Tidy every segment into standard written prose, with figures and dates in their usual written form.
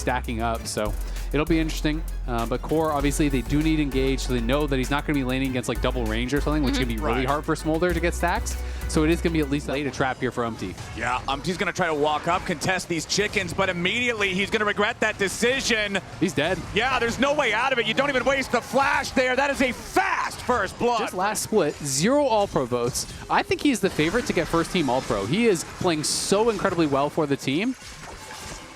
stacking up, so it'll be interesting. But Core, obviously, they do need engage, so they know that he's not going to be laning against like double range or something, which can be really hard for Smolder to get stacks. So it is going to be at least a trap here for Umpty. Yeah, Umpty's going to try to walk up, contest these chickens, but immediately he's going to regret that decision. He's dead. Yeah, there's no way out of it. You don't even waste the flash there. That is a fast first blood. Just last split, 0 All-Pro votes. I think he's the favorite to get first team All-Pro. He is playing so incredibly well for the team.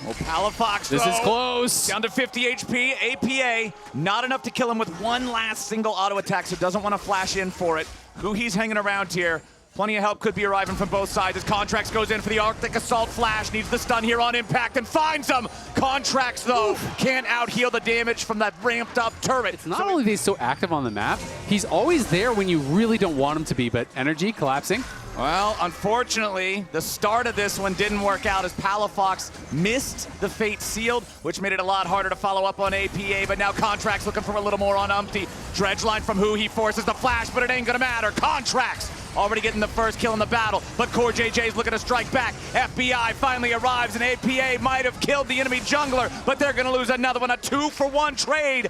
Oh, Palafox, this is close. Down to 50 HP, APA, not enough to kill him with one last single auto attack, so doesn't want to flash in for it. Who he's hanging around here. Plenty of help could be arriving from both sides as Contracts goes in for the Arctic Assault flash, needs the stun here on impact and finds him. Contracts, though, can't out-heal the damage from that ramped-up turret. It's not only that he's so active on the map, he's always there when you really don't want him to be, but NRG collapsing. Well, unfortunately, the start of this one didn't work out as Palafox missed the Fate Sealed, which made it a lot harder to follow up on APA, but now Contracts looking for a little more on Umpty. Dredgeline from who he forces the flash, but it ain't gonna matter. Contracts already getting the first kill in the battle, but Core JJ's looking to strike back. FBI finally arrives, and APA might have killed the enemy jungler, but they're gonna lose another one, a 2-for-1 trade.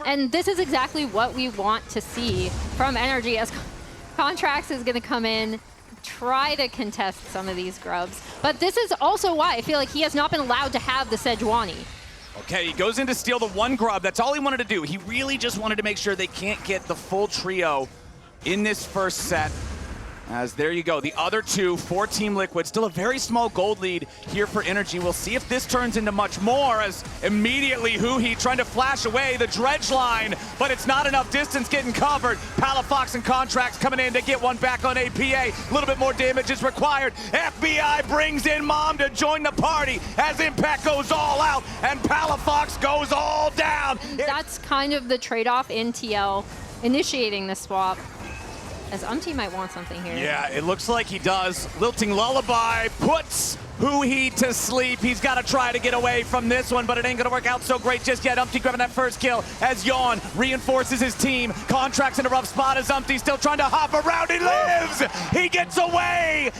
And this is exactly what we want to see from NRG as Contracts is gonna come in, try to contest some of these grubs. But this is also why I feel like he has not been allowed to have the Sejuani. Okay, he goes in to steal the one grub. That's all he wanted to do. He really just wanted to make sure they can't get the full trio in this first set. As there you go, the other two for Team Liquid. Still a very small gold lead here for NRG. We'll see if this turns into much more as immediately Huhi trying to flash away the dredge line, but it's not enough distance getting covered. Palafox and Contracts coming in to get one back on APA. A little bit more damage is required. FBI brings in Mom to join the party as Impact goes all out and Palafox goes all down. That's kind of the trade-off in TL initiating the swap. As Umpty might want something here. Yeah, it looks like he does. Lilting Lullaby puts Huhi to sleep. He's got to try to get away from this one, but it ain't going to work out so great just yet. Umpty grabbing that first kill as Yawn reinforces his team. Contracts in a rough spot as Umpty still trying to hop around. He lives! He gets away!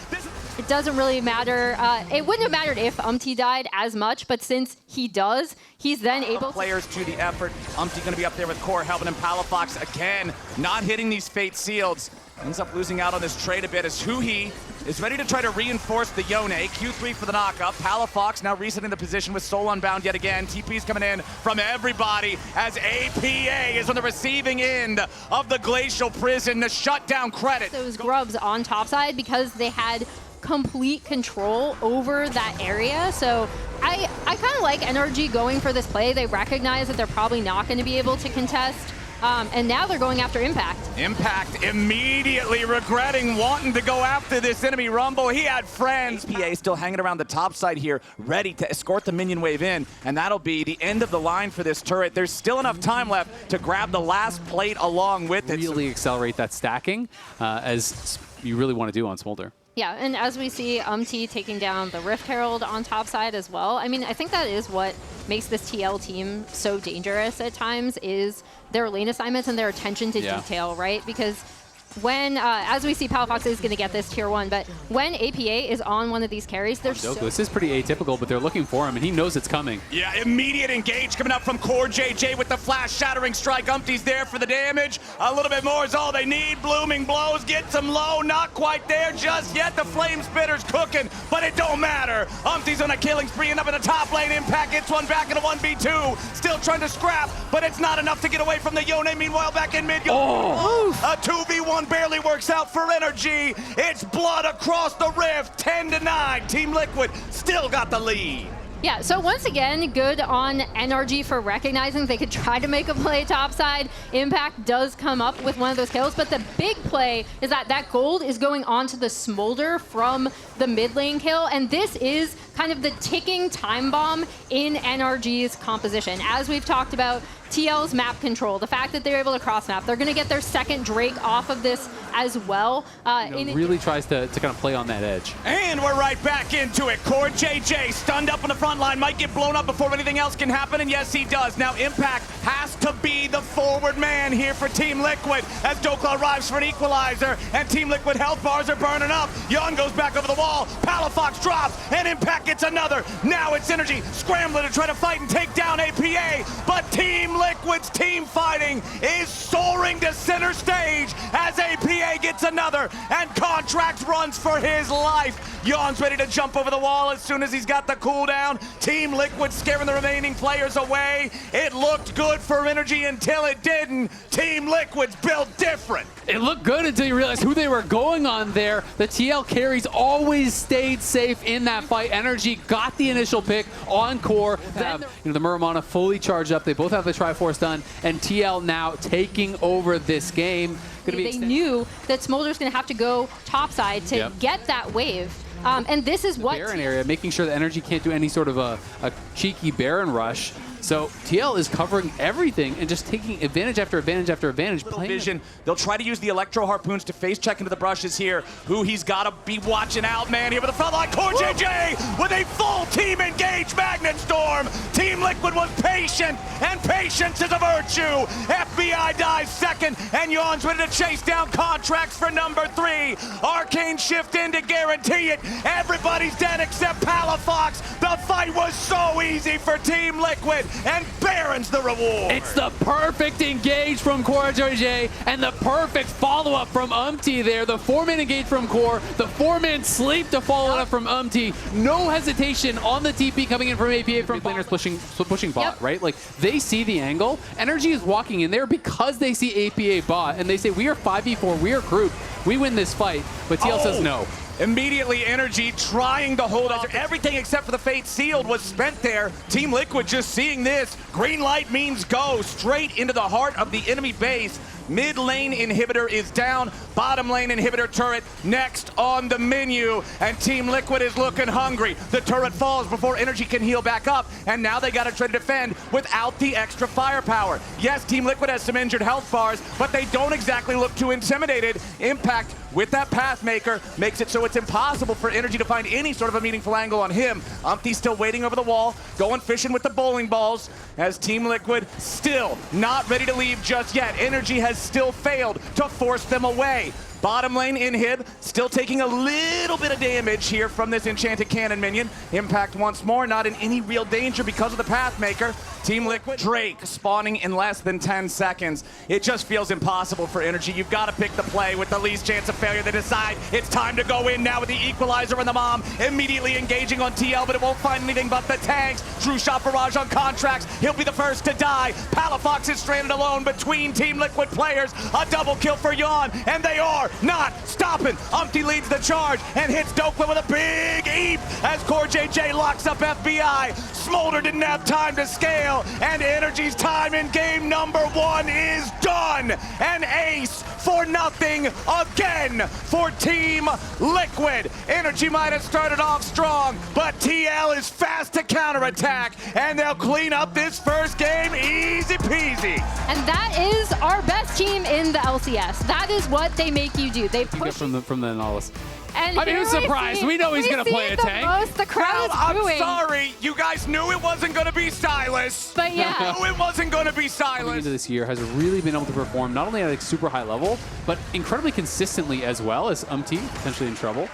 It doesn't really matter. It wouldn't have mattered if Umpty died as much, but since he does, he's then able to... Players to the effort. Umpty going to be up there with Core helping him. Palafox again, not hitting these Fate Seals. Ends up losing out on this trade a bit as Huhi is ready to try to reinforce the Yone. Q3 for the knockup. Palafox now resetting the position with Soul Unbound yet again. TP's coming in from everybody as APA is on the receiving end of the Glacial Prison. The shutdown credit. Those grubs on topside because they had complete control over that area. So I kind of like NRG going for this play. They recognize that they're probably not going to be able to contest. And now they're going after Impact. Impact immediately regretting wanting to go after this enemy Rumble. He had friends. APA still hanging around the top side here, ready to escort the minion wave in, and that'll be the end of the line for this turret. There's still enough time left to grab the last plate along with it. Really accelerate that stacking, as you really want to do on Smolder. Yeah, and as we see Umpty taking down the Rift Herald on top side as well, I mean, I think that is what makes this TL team so dangerous at times is their lane assignments and their attention to detail, right? Because when, as we see, Palafox is going to get this tier 1, but when APA is on one of these carries, there's This is pretty atypical, but they're looking for him, and he knows it's coming. Yeah, immediate engage coming up from Core JJ with the flash shattering strike. Umpty's there for the damage. A little bit more is all they need. Blooming blows, gets him low, not quite there just yet. The Flame Spitter's cooking, but it don't matter. Umpty's on a killing spree and up in the top lane. Impact gets one back in a 1v2. Still trying to scrap, but it's not enough to get away from the Yone. Meanwhile, back in mid, a 2v1 barely works out for NRG. It's blood across the rift, 10-9. Team Liquid still got the lead. Yeah, so once again, good on NRG for recognizing they could try to make a play topside. Impact does come up with one of those kills, but the big play is that that gold is going onto the Smolder from the mid lane kill, and this is kind of the ticking time bomb in NRG's composition. As we've talked about, TL's map control, the fact that they're able to cross map, they're going to get their second Drake off of this as well. Really tries to kind of play on that edge. And we're right back into it. Core JJ stunned up on the front line, might get blown up before anything else can happen, and yes, he does. Now Impact has to be the forward man here for Team Liquid as Dokla arrives for an equalizer, and Team Liquid health bars are burning up. Yon goes back over the wall, Palafox drops, and Impact gets another. Now it's NRG scrambling to try to fight and take down APA, but Team Liquid's team fighting is soaring to center stage as APA gets another, and Contracts runs for his life. Yawn's ready to jump over the wall as soon as he's got the cooldown. Team Liquid scaring the remaining players away. It looked good for NRG until it didn't. Team Liquid's built different. It looked good until you realized who they were going on there. The TL carries always stayed safe in that fight. NRG got the initial pick on Core. Then the Muramana fully charged up. They both have the Triforce done, and TL now taking over this game. They knew that Smolder's going to have to go topside to get that wave. And this is what Baron area, making sure that NRG can't do any sort of a cheeky Baron rush. So TL is covering everything and just taking advantage after advantage after advantage. Vision. They'll try to use the Electro Harpoons to face check into the brushes here. Who he's got to be watching out, man. Here with the front line, CoreJJ with a full team engaged Magnet Storm. Team Liquid was patient, and patience is a virtue. FBI dies second, and Yawn's ready to chase down Contracts for number 3. Arcane shift in to guarantee it. Everybody's dead except Palafox. The fight was so easy for Team Liquid, and Baron's the reward. It's the perfect engage from CoreJJ and the perfect follow-up from Umti there. The 4-man engage from Core, the 4-man sleep to follow it up from Umti. No hesitation on the TP coming in from APA from planers pushing bot, right? Like, they see the angle. NRG is walking in there because they see APA bot, and they say, we are 5v4, we are grouped, we win this fight. But TL says no. Immediately, NRG trying to hold on. Everything except for the Fate Sealed was spent there. Team Liquid just seeing this. Green light means go straight into the heart of the enemy base. Mid lane inhibitor is down. Bottom lane inhibitor turret next on the menu. And Team Liquid is looking hungry. The turret falls before NRG can heal back up. And now they got to try to defend without the extra firepower. Yes, Team Liquid has some injured health bars, but they don't exactly look too intimidated. Impact with that Pathmaker makes it so it's impossible for NRG to find any sort of a meaningful angle on him. Umpty's still waiting over the wall, going fishing with the bowling balls, as Team Liquid still not ready to leave just yet. NRG has still failed to force them away. Bottom lane inhib, still taking a little bit of damage here from this Enchanted Cannon minion. Impact once more, not in any real danger because of the Pathmaker. Team Liquid, Drake spawning in less than 10 seconds. It just feels impossible for NRG. You've got to pick the play with the least chance of failure. They decide it's time to go in now with the Equalizer and the Mom. Immediately engaging on TL, but it won't find anything but the tanks. True shot barrage on Contracts. He'll be the first to die. Palafox is stranded alone between Team Liquid players. A double kill for Yawn, and they are not stopping. Umpty leads the charge and hits Dokla with a big eep as CoreJJ locks up FBI. Smolder didn't have time to scale, and NRG's time in game number 1 is done. An ace for nothing again for Team Liquid. NRG might have started off strong, but TL is fast to counterattack, and they'll clean up this first game easy peasy. And that is our best team in the LCS. That is what they make you do. They push from the Nautilus. And I mean, who's surprised? We know he's going to play a tank. The crowd is booing. I'm sorry. You guys knew it wasn't going to be Silas. But yeah. You knew it wasn't going to be Silas. Coming into this year has really been able to perform not only at a super high level, but incredibly consistently as well. As Umti potentially in trouble.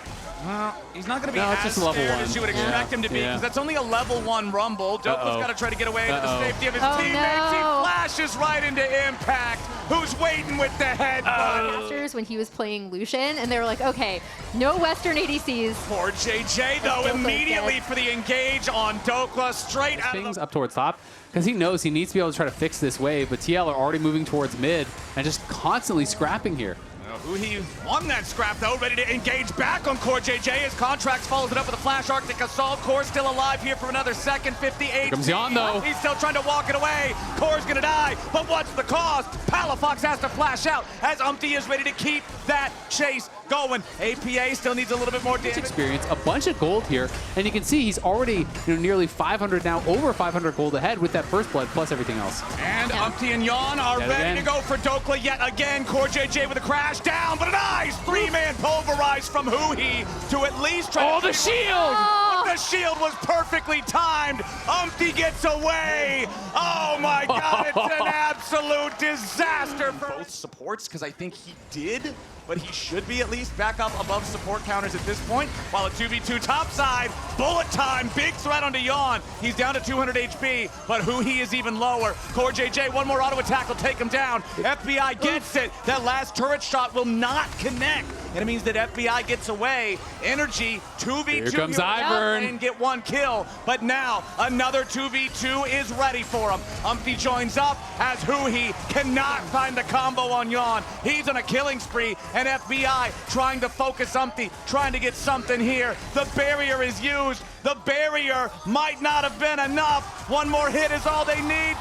Well, he's not going to be as just level scared 1. as you would expect him to be, because that's only a level 1 rumble. Dokla's got to try to get away to the safety of his teammates. He flashes right into Impact, who's waiting with the headbutt. When he was playing Lucian, and they were like, okay, no Western ADCs. Poor JJ, though, immediately for the engage on Dokla, straight out of Things up towards top, because he knows he needs to be able to try to fix this wave, but TL are already moving towards mid and just constantly scrapping here. Who he won that scrap, though, ready to engage back on CoreJJ as Contracts follows it up with a Flash Arctic Assault. Core still alive here for another second, 58. Here comes Yawn, though. He's still trying to walk it away. Core's gonna die, but what's the cost? Palafox has to flash out as Umpty is ready to keep that chase going. APA still needs a little bit more damage. Experience, a bunch of gold here, and you can see he's already nearly 500 now, over 500 gold ahead with that first blood plus everything else. And Umpty and Yawn are ready to go for Dokla yet again. CoreJJ with a crash down, but a nice 3-man pulverize from Huhi to at least try to... the shield! The shield was perfectly timed. Umpty gets away. Oh my God, it's an absolute disaster for both supports, because I think he did, but he should be at least back up above support counters at this point. While a 2v2 topside, bullet time, big threat onto Yawn. He's down to 200 HP, but he is even lower. CoreJJ, one more auto attack will take him down. FBI gets it. That last turret shot will not connect, and it means that FBI gets away. NRG 2v2 Here comes Ivern. and get one kill, but now another 2v2 is ready for him. Umpty joins up as Huhi cannot find the combo on Yawn. He's on a killing spree, and FBI trying to focus Umpty, trying to get something here. The barrier is used. The barrier might not have been enough. One more hit is all they need.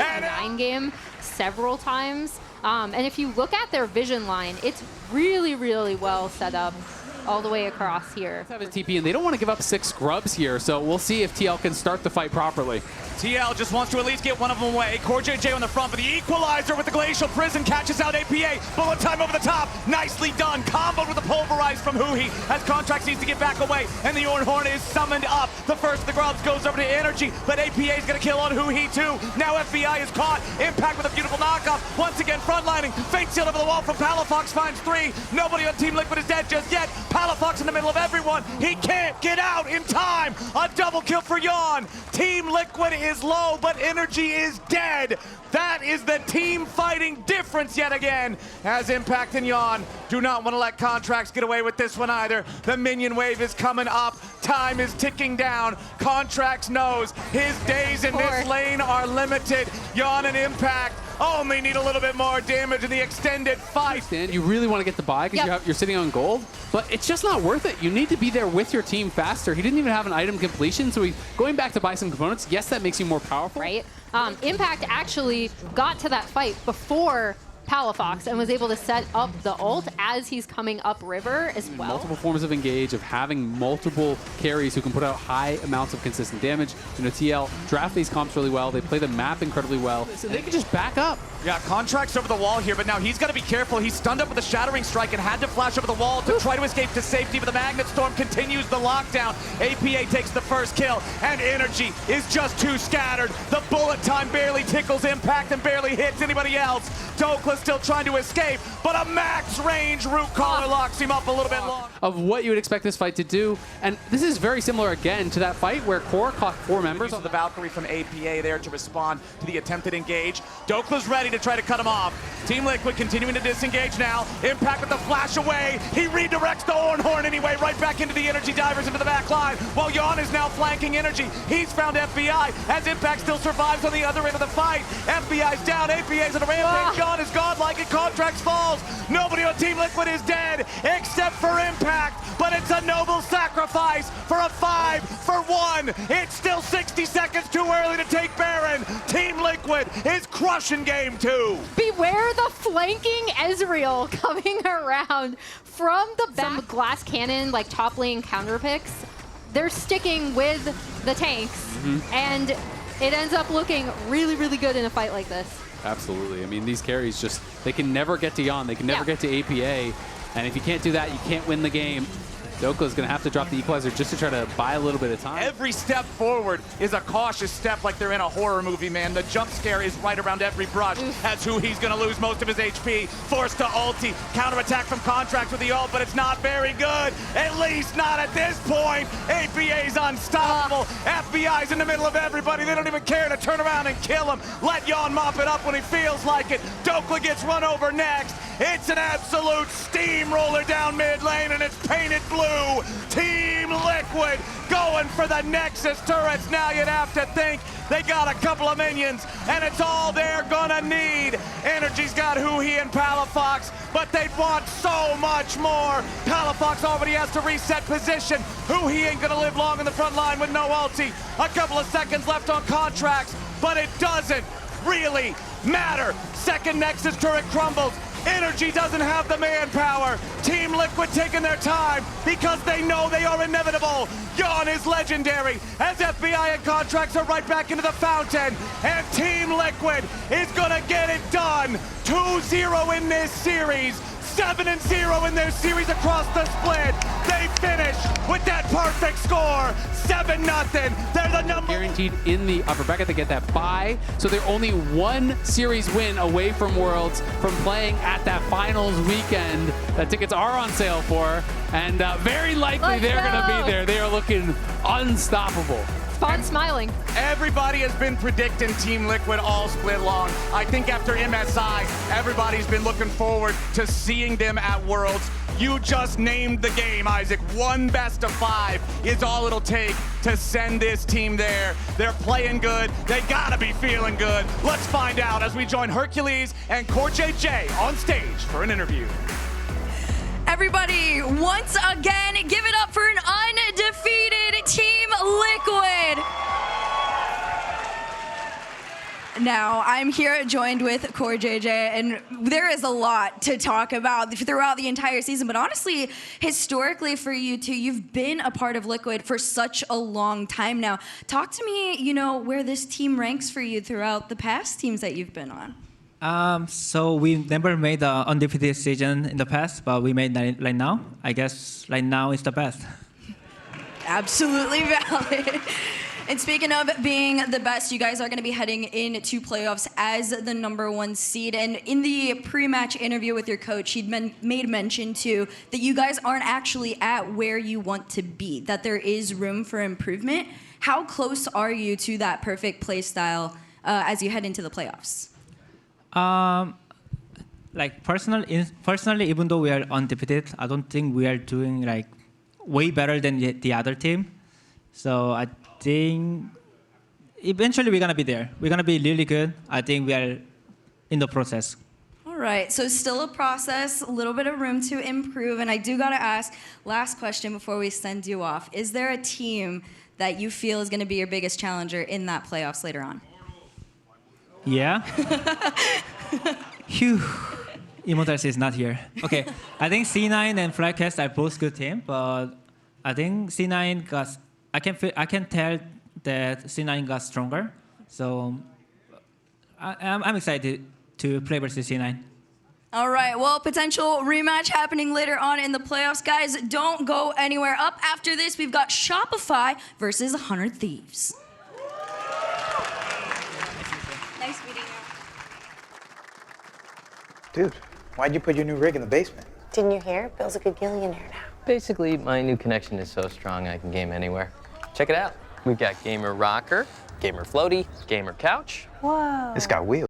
And 9 game several times. And if you look at their vision line, it's really, really well set up all the way across here. Have a TP, and they don't want to give up 6 scrubs here, so we'll see if TL can start the fight properly. TL just wants to at least get one of them away. CoreJJ on the front, but the equalizer with the Glacial Prison catches out APA. Bullet time over the top. Nicely done. Comboed with the pulverize from Huhi as Contracts needs to get back away, and the Ornhorn is summoned up. The first of the grubs goes over to NRG, but APA is going to kill on Huhi too. Now FBI is caught. Impact with a beautiful knockoff. Once again, frontlining. Fate Seal over the wall from Palafox finds 3. Nobody on Team Liquid is dead just yet. Palafox in the middle of everyone. He can't get out in time. A double kill for Yawn. Team Liquid is low, but NRG is dead. That is the team fighting difference yet again, as Impact and Yawn do not want to let Contracts get away with this one either. The minion wave is coming up. Time is ticking down. Contracts knows his days in this lane are limited. Yawn and Impact only need a little bit more damage in the extended fight. You really want to get the buy because you're sitting on gold, but it's just not worth it. You need to be there with your team faster. He didn't even have an item completion, so he's going back to buy some components. Yes, that makes you more powerful. Right. Impact actually got to that fight before Palafox and was able to set up the ult as he's coming up river as well. Multiple forms of engage, of having multiple carries who can put out high amounts of consistent damage. You know, TL draft these comps really well. They play the map incredibly well. So they can just back up. Yeah, Contracts over the wall here, but now he's got to be careful. He's stunned up with a Shattering Strike and had to flash over the wall to try to escape to safety, but the Magnet Storm continues the lockdown. APA takes the first kill, and NRG is just too scattered. The bullet time barely tickles Impact and barely hits anybody else. Dokla still trying to escape, but a max range root collar locks him up a little bit long. Of what you would expect this fight to do, and this is very similar again to that fight where Core caught 4 members. On the Valkyrie from APA there to respond to the attempted engage. Dokla's ready to try to cut him off. Team Liquid continuing to disengage now. Impact with the flash away. He redirects the Ornhorn anyway, right back into the Energy Divers into the back line, while Yawn is now flanking Energy. He's found FBI as Impact still survives on the other end of the fight. FBI's down, APA's on a rampage. Yawn is godlike and Contracts falls. Nobody on Team Liquid is dead except for Impact, but it's a noble sacrifice for a 5-for-1. It's still 60 seconds too early to take Baron. Team Liquid is crushing game 2. Beware the flanking Ezreal coming around from the back. Some glass cannon, like top lane counter picks, they're sticking with the tanks, and it ends up looking really, really good in a fight like this. Absolutely. I mean, these carries just, they can never get to Yawn. They can never get to APA. And if you can't do that, you can't win the game. Dokla's going to have to drop the equalizer just to try to buy a little bit of time. Every step forward is a cautious step, like they're in a horror movie, man. The jump scare is right around every brush. That's who he's going to lose most of his HP. Forced to ulti. Counterattack from Contracts with the ult, but it's not very good. At least not at this point. APA's unstoppable. FBI's in the middle of everybody. They don't even care to turn around and kill him. Let Yawn mop it up when he feels like it. Dokla gets run over next. It's an absolute steamroller down mid lane, and it's painted blue. Team Liquid going for the Nexus turrets. Now you'd have to think they got a couple of minions, and it's all they're gonna need. Energy's got Huhi and Palafox, but they'd want so much more. Palafox already has to reset position. Huhi ain't gonna live long in the front line with no ulti. A couple of seconds left on Contracts, but it doesn't really matter. Second Nexus turret crumbles. NRG doesn't have the manpower. Team Liquid taking their time because they know they are inevitable. Yawn is legendary as FBI and Contracts are right back into the fountain. And Team Liquid is gonna get it done. 2-0 in this series. 7-0 in their series across the split. They finish with that perfect score, 7-0. They're the number Guaranteed in the upper bracket to get that bye. So they're only one series win away from Worlds from playing at that finals weekend that tickets are on sale for. And very likely they're going to be there. They are looking unstoppable. Spawn smiling. Everybody has been predicting Team Liquid all split long. I think after MSI, everybody's been looking forward to seeing them at Worlds. You just named the game, Isaac. One best of 5 is all it'll take to send this team there. They're playing good. They gotta be feeling good. Let's find out as we join Hercules and KazaLoLLCShighlights on stage for an interview. Everybody, once again, give it up for an undefeated Team Liquid. Now, I'm here joined with KazaLoLLCShighlights, and there is a lot to talk about throughout the entire season, but honestly, historically for you two, you've been a part of Liquid for such a long time now. Talk to me, where this team ranks for you throughout the past teams that you've been on. So we never made an undefeated season in the past, but we made that right now. I guess right now is the best. Absolutely valid. And speaking of being the best, you guys are going to be heading into playoffs as the #1 seed. And in the pre-match interview with your coach, he'd made mention to that you guys aren't actually at where you want to be, that there is room for improvement. How close are you to that perfect play style as you head into the playoffs? Like personally, even though we are undefeated, I don't think we are doing like way better than the other team. So I think eventually we're gonna be there. We're gonna be really good. I think we are in the process. All right, so still a process, a little bit of room to improve. And I do gotta ask, last question before we send you off. Is there a team that you feel is gonna be your biggest challenger in that playoffs later on? Yeah. Phew. Immortals is not here. Okay, I think C9 and Flycast are both good teams, but I think C9 got. I can tell that C9 got stronger, so I'm excited to play versus C9. All right, well, potential rematch happening later on in the playoffs. Guys, don't go anywhere. Up after this, we've got Shopify versus 100 Thieves. Nice meeting you. Dude, why'd you put your new rig in the basement? Didn't you hear? Bill's a good gillionaire now. Basically, my new connection is so strong I can game anywhere. Check it out. We've got Gamer Rocker, Gamer Floaty, Gamer Couch. Whoa. It's got wheels.